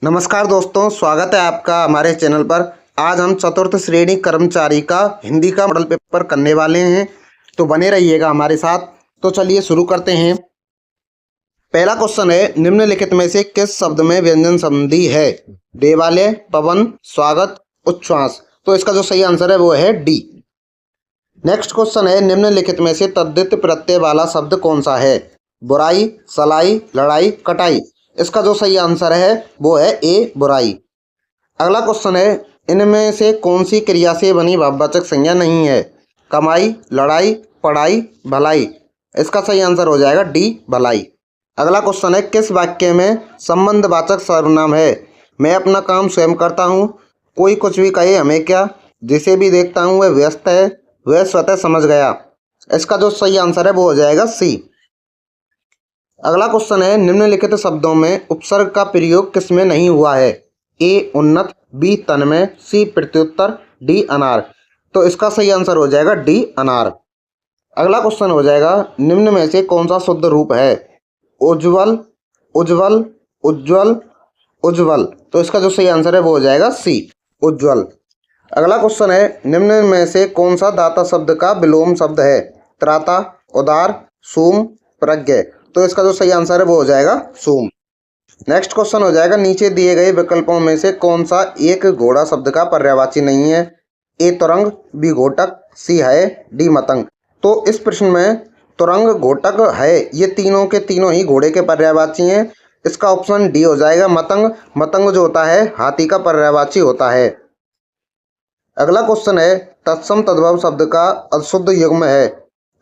नमस्कार दोस्तों, स्वागत है आपका हमारे चैनल पर। आज हम चतुर्थ श्रेणी कर्मचारी का हिंदी का मॉडल पेपर करने वाले हैं, तो बने रहिएगा हमारे साथ। तो चलिए शुरू करते हैं। पहला क्वेश्चन है, निम्नलिखित में से किस शब्द में व्यंजन संधि है? देवालय, पवन, स्वागत, उच्छ्वास। तो इसका जो सही आंसर है वो है डी। नेक्स्ट क्वेश्चन है, निम्नलिखित में से तद्धित प्रत्यय वाला शब्द कौन सा है? बुराई, सलाई, लड़ाई, कटाई। इसका जो सही आंसर है वो है ए, बुराई। अगला क्वेश्चन है, इनमें से कौन सी क्रिया से बनी भाववाचक संज्ञा नहीं है? कमाई, लड़ाई, पढ़ाई, भलाई। इसका सही आंसर हो जाएगा डी, भलाई। अगला क्वेश्चन है, किस वाक्य में संबंधवाचक सर्वनाम है? मैं अपना काम स्वयं करता हूँ, कोई कुछ भी कहे हमें क्या, जिसे भी देखता हूँ वह व्यस्त है, वह स्वतः समझ गया। इसका जो सही आंसर है वो हो जाएगा सी। अगला क्वेश्चन है, निम्नलिखित शब्दों में उपसर्ग का प्रयोग किसमें नहीं हुआ है? ए, उन्नत, बी, तन्मय, सी, प्रत्युत्तर, डी, अनार। तो इसका सही आंसर हो जाएगा डी, अनार। अगला क्वेश्चन हो जाएगा, निम्न में से कौन सा शुद्ध रूप है? उज्ज्वल, उज्ज्वल, उज्ज्वल, उज्ज्वल। तो इसका जो सही आंसर है वो हो जाएगा सी, उज्ज्वल। अगला क्वेश्चन है, निम्न में से कौन सा दाता शब्द का विलोम शब्द है? त्राता, उदार, सूम, प्रज्ञ। तो इसका जो सही आंसर है वो हो जाएगा सूम। नेक्स्ट क्वेश्चन हो जाएगा, नीचे दिए गए विकल्पों में से कौन सा एक घोड़ा शब्द का पर्यायवाची नहीं है? ए, तुरंग, बी, घोटक, सी, है, डी, मतंग। तो इस प्रश्न में तुरंग, घोटक, है, ये तीनों के तीनों ही घोड़े के पर्यायवाची हैं। इसका ऑप्शन डी हो जाएगा मतंग। मतंग जो होता है हाथी का पर्यायवाची होता है। अगला क्वेश्चन है, तत्सम तद्भव शब्द का अशुद्ध युग्म है?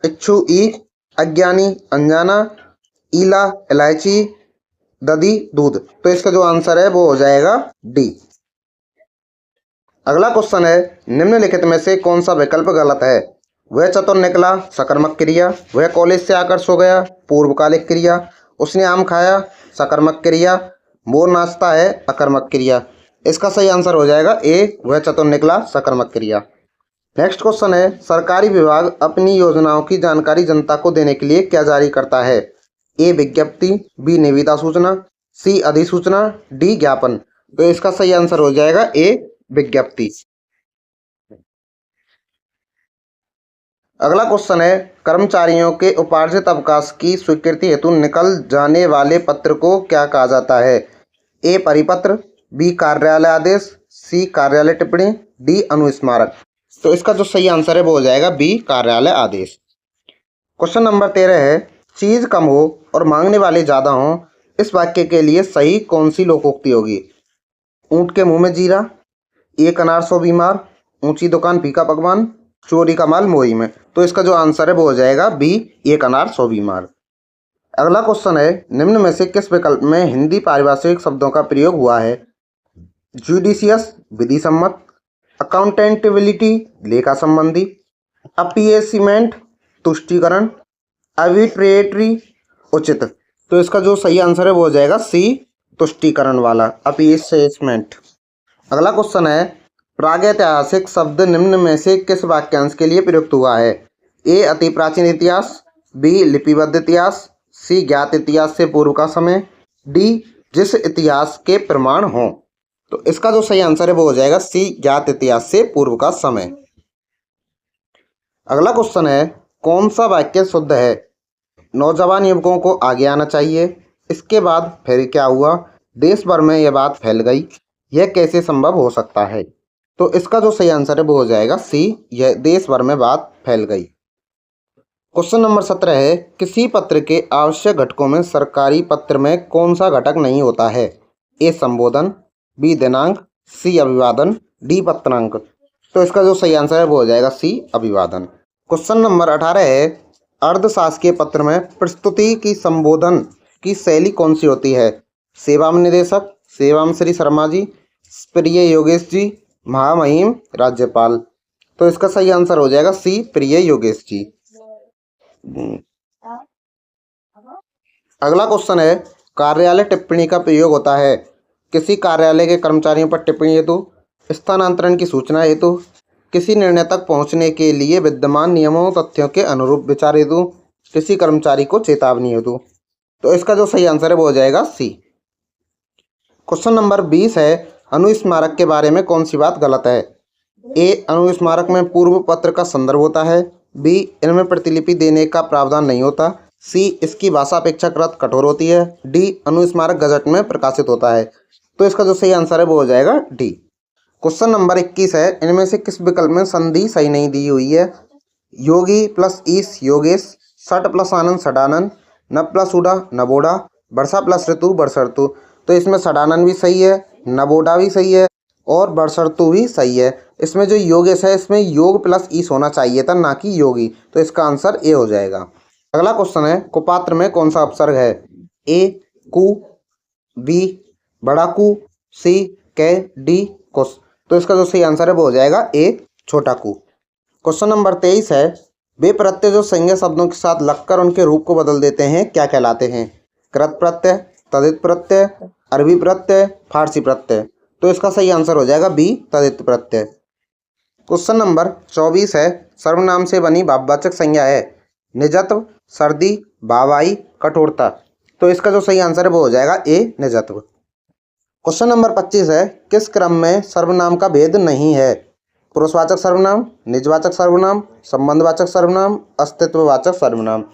इच्छु, ई, अज्ञानी, अनजाना, ईला, इलायची, दधी, दूध। तो इसका जो आंसर है वो हो जाएगा डी। अगला क्वेश्चन है, निम्नलिखित में से कौन सा विकल्प गलत है? वह चतुर निकला, सकर्मक क्रिया। वह कॉलेज से आकर सो गया, पूर्वकालिक क्रिया। उसने आम खाया, सकर्मक क्रिया। मोर नाचता है, अकर्मक क्रिया। इसका सही आंसर हो जाएगा ए, वह चतुर निकला, सकर्मक क्रिया। नेक्स्ट क्वेश्चन है, सरकारी विभाग अपनी योजनाओं की जानकारी जनता को देने के लिए क्या जारी करता है? ए, विज्ञप्ति, बी, निविदा सूचना, सी, अधिसूचना, डी, ज्ञापन। तो इसका सही आंसर हो जाएगा ए, विज्ञप्ति। अगला क्वेश्चन है, कर्मचारियों के उपार्जित अवकाश की स्वीकृति हेतु निकल जाने वाले पत्र को क्या कहा जाता है? ए, परिपत्र, बी, कार्यालय आदेश, सी, कार्यालय टिप्पणी, डी, अनुस्मारक। तो इसका जो सही आंसर है वो हो जाएगा बी, कार्यालय आदेश। क्वेश्चन नंबर 13 है, चीज कम हो और मांगने वाले ज्यादा हों, इस वाक्य के लिए सही कौन सी लोकोक्ति होगी? ऊंट के मुंह में जीरा, एक अनार 100 बीमार, ऊंची दुकान फीका पकवान, चोरी का माल मोरी में। तो इसका जो आंसर है वो हो जाएगा बी, एक अनार 100 बीमार। अगला क्वेश्चन है, निम्न में से किस विकल्प में हिंदी पारिभाषिक शब्दों का प्रयोग हुआ है? जुडिशियस, विधि सम्मत, अकाउंटेंटिबिलिटी, लेखा संबंधी, अपीएसमेंट, तुष्टिकरण, आर्बिट्रेटरी, उचित। तो इसका जो सही आंसर है वो हो जाएगा सी, तुष्टिकरण वाला, अपीएसमेंट। अगला क्वेश्चन है, प्रागैतिहासिक शब्द निम्न में से किस वाक्यांश के लिए प्रयुक्त हुआ है? ए, अति प्राचीन इतिहास, बी, लिपिबद्ध इतिहास, सी, ज्ञात इतिहास से पूर्व का समय, डी, जिस इतिहास के प्रमाण हों। तो इसका जो सही आंसर है वो हो जाएगा सी, ज्ञात इतिहास से पूर्व का समय। अगला क्वेश्चन है, कौन सा वाक्य शुद्ध है? नौजवान युवकों को आगे आना चाहिए, इसके बाद फिर क्या हुआ, देश भर में यह बात फैल गई, यह कैसे संभव हो सकता है? तो इसका जो सही आंसर है वो हो जाएगा सी, यह देश भर में बात फैल गई। क्वेश्चन नंबर 17 है, किसी पत्र के आवश्यक घटकों में सरकारी पत्र में कौन सा घटक नहीं होता है? ए, संबोधन, बी, दिनांक, सी, अभिवादन, डी, पत्रांक। तो इसका जो सही आंसर है वो हो जाएगा सी, अभिवादन। क्वेश्चन नंबर 18 है, अर्धशासकीय पत्र में प्रस्तुति की संबोधन की शैली कौन सी होती है? सेवाम निदेशक, सेवाम श्री शर्मा जी, प्रिय योगेश जी, महामहिम राज्यपाल। तो इसका सही आंसर हो जाएगा सी, प्रिय योगेश जी। अगला क्वेश्चन है, कार्यालय टिप्पणी का प्रयोग होता है किसी कार्यालय के कर्मचारियों पर टिप्पणी हेतु, स्थानांतरण की सूचना हेतु, किसी निर्णय तक पहुंचने के लिए विद्यमान नियमों तथ्यों के अनुरूप विचार हेतु, किसी कर्मचारी को चेतावनी हेतु। तो इसका जो सही आंसर है वो हो जाएगा सी। क्वेश्चन नंबर 20 है, अनुस्मारक के बारे में कौन सी बात गलत है? ए, अनुस्मारक में पूर्व पत्र का संदर्भ होता है। बी, इनमें प्रतिलिपि देने का प्रावधान नहीं होता। सी, इसकी भाषा अपेक्षाकृत कठोर होती है। डी, अनुस्मारक गजट में प्रकाशित होता है। तो इसका जो सही आंसर है वो हो जाएगा डी। क्वेश्चन नंबर 21 है, इनमें से किस विकल्प में संधि सही नहीं दी हुई है? योगी प्लस ईस योगेश, सट प्लस आनंद सडानंद, नब प्लस उड़ा नबोड़ा, वर्षा प्लस ऋतु वर्षा। तो इसमें सडानंद भी सही है, नबोड़ा भी सही है और वर्षा भी सही है। इसमें जो योगेश है इसमें योग प्लस ईस होना चाहिए था, ना कि योगी। तो इसका आंसर ए हो जाएगा। अगला क्वेश्चन है, कुपात्र में कौन सा अपसर्ग है? ए कु, बी बड़ा कु, सी कै, डी कुस। तो इसका जो सही आंसर है वो हो जाएगा ए छोटा कु। क्वेश्चन नंबर 23 है, वे प्रत्यय जो संज्ञा शब्दों के साथ लगकर उनके रूप को बदल देते हैं क्या कहलाते हैं? कृत प्रत्यय, तदित प्रत्यय, अरबी प्रत्यय, फारसी प्रत्यय। तो इसका सही आंसर हो जाएगा बी तदित प्रत्यय। क्वेश्चन नंबर 24 है, सर्वनाम से बनी भाववाचक संज्ञा है निजत्व, सर्दी, भावाई, कठोरता। तो इसका जो सही आंसर है वो हो जाएगा ए निजत्व। क्वेश्चन नंबर 25 है, किस क्रम में सर्वनाम का भेद नहीं है? पुरुषवाचक सर्वनाम, निजवाचक सर्वनाम, संबंधवाचक सर्वनाम, अस्तित्ववाचक सर्वनाम।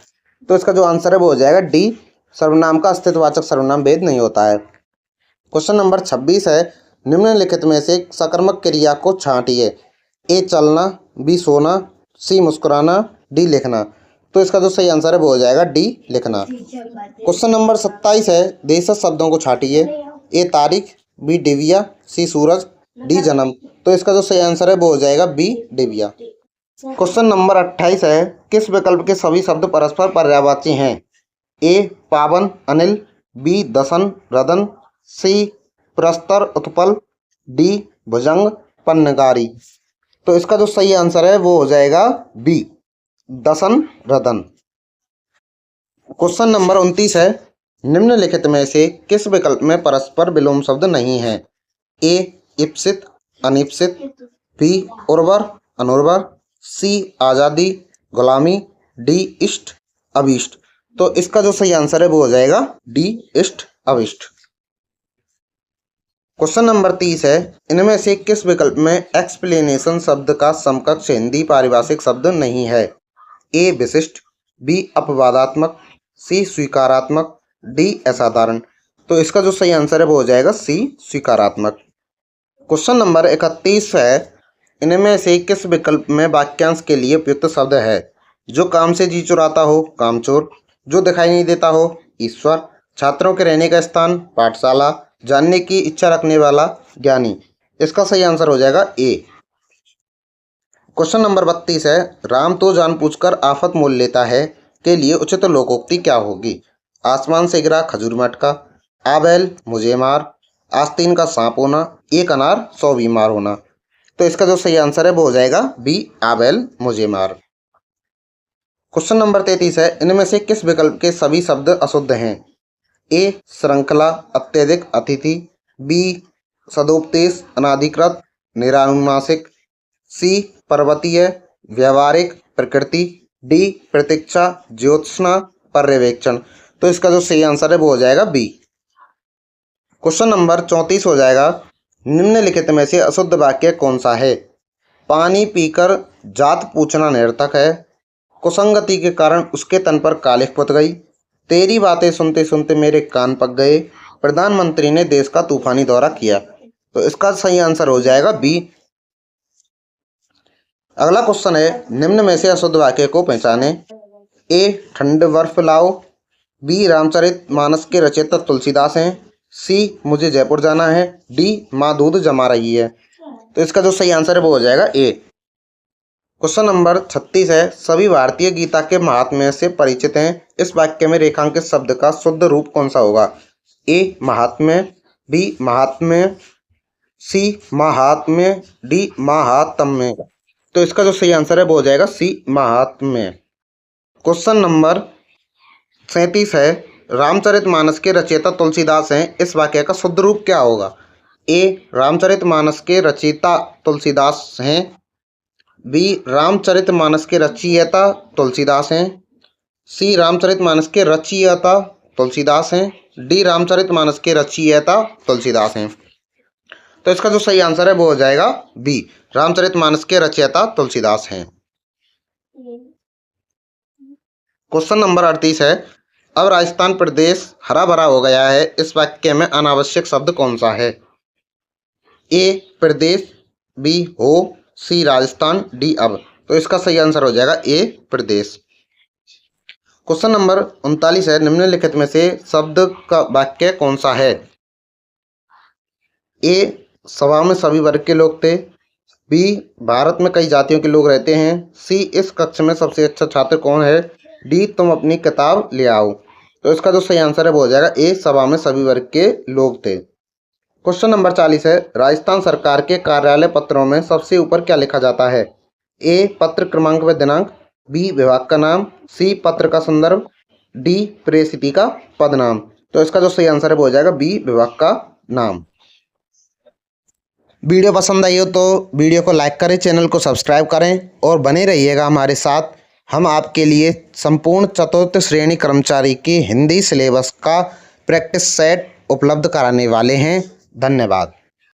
तो इसका जो आंसर है वो हो जाएगा डी, सर्वनाम का अस्तित्ववाचक सर्वनाम भेद नहीं होता है। क्वेश्चन नंबर 26 है, निम्नलिखित में से सकर्मक क्रिया को छांटिए। ए चलना, बी सोना, सी मुस्कुराना, डी लिखना। तो इसका जो सही आंसर है वो हो जाएगा डी लिखना। क्वेश्चन नंबर 27 है, देशज शब्दों को छांटिए। ए तारीख, बी डिबिया, सी सूरज, डी जन्म। तो इसका जो सही आंसर है वो हो जाएगा बी डिबिया। क्वेश्चन नंबर 28 है, किस विकल्प के सभी शब्द परस्पर पर्यायवाची हैं? ए पावन अनिल, बी दसन रदन, सी प्रस्तर उत्पल, डी भुजंग पन्नगारी। तो इसका जो सही आंसर है वो हो जाएगा बी दसन रदन। क्वेश्चन नंबर 29 है, निम्नलिखित में से किस विकल्प में परस्पर विलोम शब्द नहीं है? ए इप्सित अनिप्सित, बी उर्वर अनुर्वर, सी आज़ादी गुलामी, डी इष्ट अभिष्ट। तो इसका जो सही आंसर है वो हो जाएगा डी इष्ट अभिष्ट। क्वेश्चन नंबर 30 है, इनमें से किस विकल्प में एक्सप्लेनेशन शब्द का समकक्ष हिंदी पारिभाषिक शब्द नहीं है? ए विशिष्ट, बी अपवादात्मक, सी स्वीकारात्मक, डी असाधारण। तो इसका जो सही आंसर है वो हो जाएगा सी स्वीकारात्मक। क्वेश्चन नंबर 31 है, इनमें से किस विकल्प में वाक्यांश के लिए उपयुक्त शब्द है? जो काम से जी चुराता हो कामचोर, जो दिखाई नहीं देता हो ईश्वर, छात्रों के रहने का स्थान पाठशाला, जानने की इच्छा रखने वाला ज्ञानी। इसका सही आंसर हो जाएगा ए। क्वेश्चन नंबर 32 है, राम तो जानबूझकर आफत मोल लेता है के लिए उचित लोकोक्ति क्या होगी? आसमान से गिरा खजूर मटका, आ बैल मुझे मार, आस्तीन का सांप होना, एक अनार 100 बीमार होना। तो इसका जो सही आंसर है वो हो जाएगा बी आ बैल मुझे मार। क्वेश्चन नंबर 33 है, इनमें से किस विकल्प के सभी शब्द अशुद्ध हैं? ए श्रृंखला अत्यधिक अतिथि, बी सदोपदेश अनाधिकृत निरानुनासिक, सी पर्वतीय व्यवहारिक प्रकृति, डी प्रतीक्षा ज्योत्सना पर्यवेक्षण। तो इसका जो सही आंसर है वो हो जाएगा बी। क्वेश्चन नंबर 34 हो जाएगा, निम्नलिखित में से अशुद्ध वाक्य कौन सा है? पानी पीकर जात पूछना निरर्थक है, कुसंगति के कारण उसके तन पर कालिख पुत गई, तेरी बातें सुनते सुनते मेरे कान पक गए, प्रधानमंत्री ने देश का तूफानी दौरा किया। तो इसका सही आंसर हो जाएगा बी। अगला क्वेश्चन है, निम्न में से अशुद्ध वाक्य को पहचाने। ए ठंड बर्फ लाओ, बी रामचरितमानस के रचयिता तुलसीदास हैं, सी मुझे जयपुर जाना है, डी माँ दूध जमा रही है। तो इसका जो सही आंसर है वो हो जाएगा ए। क्वेश्चन नंबर 36 है, सभी भारतीय गीता के महात्म्य से परिचित हैं, इस वाक्य में रेखांकित शब्द का शुद्ध रूप कौन सा होगा? ए महात्म्य, बी महात्म्य, सी महात्म्य, डी महात्म्य। तो इसका जो सही आंसर है वो हो जाएगा सी महात्म्य। क्वेश्चन नंबर 37 है, रामचरितमानस के रचयिता तुलसीदास हैं, इस वाक्य का शुद्ध रूप क्या होगा? ए रामचरितमानस के रचयिता तुलसीदास हैं, बी रामचरितमानस के रचयिता तुलसीदास हैं, सी रामचरितमानस के रचयिता तुलसीदास हैं, डी रामचरितमानस के रचयिता तुलसीदास हैं। तो इसका जो सही आंसर है वो हो जाएगा बी, रामचरितमानस के रचयिता तुलसीदास हैं। क्वेश्चन नंबर 38 है, अब राजस्थान प्रदेश हरा भरा हो गया है, इस वाक्य में अनावश्यक शब्द कौन सा है? ए प्रदेश, बी हो, सी राजस्थान, डी अब। तो इसका सही आंसर हो जाएगा ए प्रदेश। क्वेश्चन नंबर 39 है, निम्नलिखित में से शब्द का वाक्य कौन सा है? ए सभा में सभी वर्ग के लोग थे, बी भारत में कई जातियों के लोग रहते हैं, सी इस कक्ष में सबसे अच्छा छात्र कौन है, डी तुम अपनी किताब ले आओ। तो इसका जो सही आंसर है वो हो जाएगा ए सभा में सभी वर्ग के लोग थे। क्वेश्चन नंबर 40 है, राजस्थान सरकार के कार्यालय पत्रों में सबसे ऊपर क्या लिखा जाता है? ए पत्र क्रमांक व दिनांक, बी विभाग का नाम, सी पत्र का संदर्भ, डी प्रेषित का पदनाम। तो इसका जो सही आंसर है वो हो जाएगा बी विभाग का नाम। वीडियो पसंद आई हो तो वीडियो को लाइक करें, चैनल को सब्सक्राइब करें और बने रहिएगा हमारे साथ। हम आपके लिए संपूर्ण चतुर्थ श्रेणी कर्मचारी की हिंदी सिलेबस का प्रैक्टिस सेट उपलब्ध कराने वाले हैं। धन्यवाद।